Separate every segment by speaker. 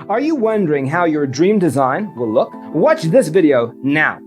Speaker 1: Are you wondering how your dream design will look? Watch this video now.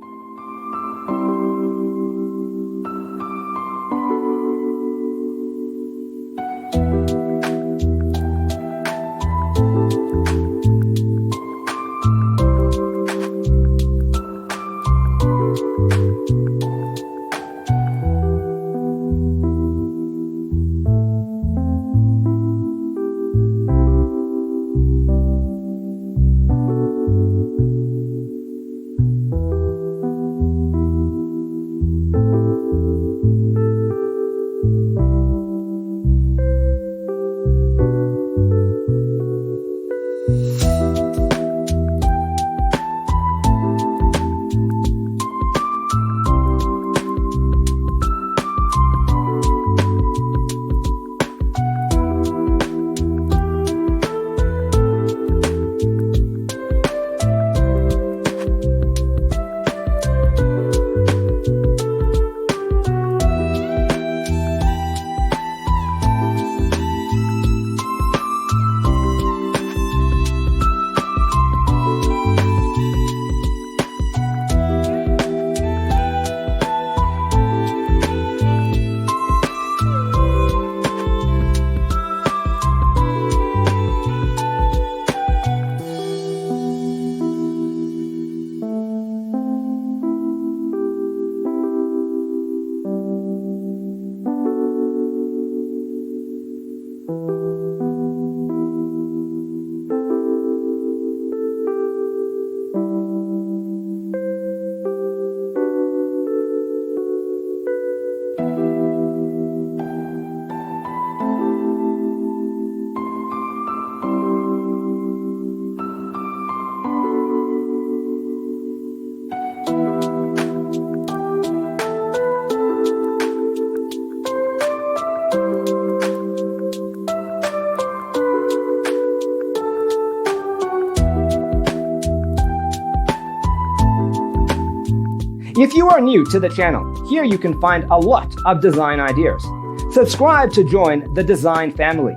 Speaker 1: If you are new to the channel, here you can find a lot of design ideas. Subscribe to join the design family.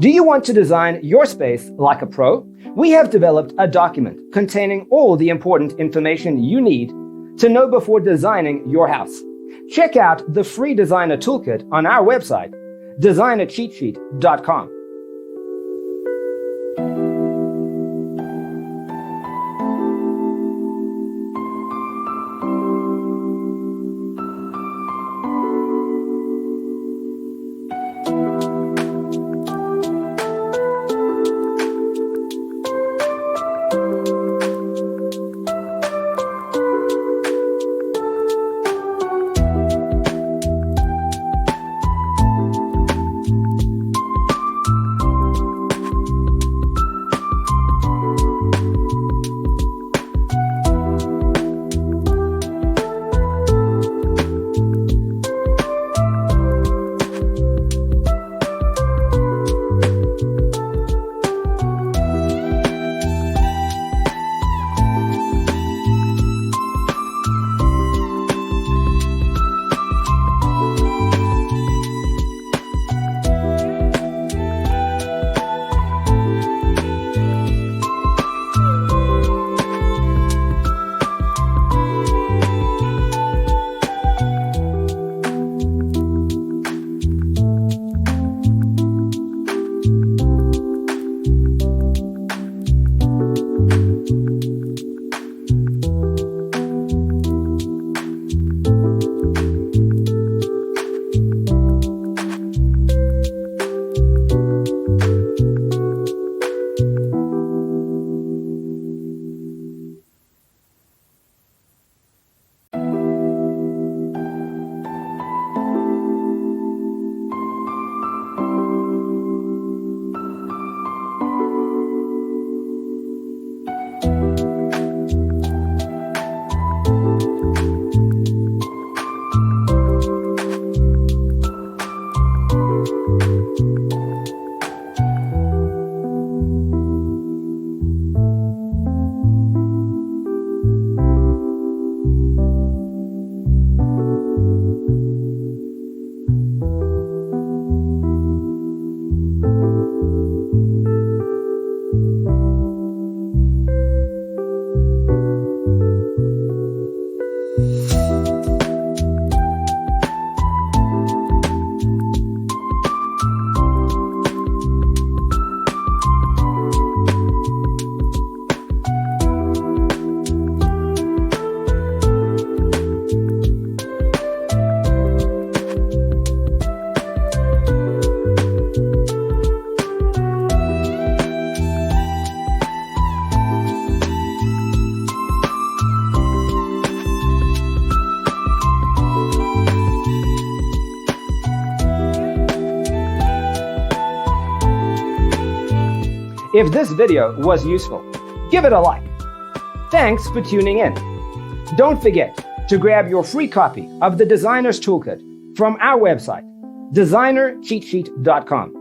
Speaker 1: Do you want to design your space like a pro? We have developed a document containing all the important information you need to know before designing your house. Check out the free designer toolkit on our website, designercheatsheet.com. If this video was useful, give it a like. Thanks for tuning in. Don't forget to grab your free copy of the Designer's Toolkit from our website, designercheatsheet.com.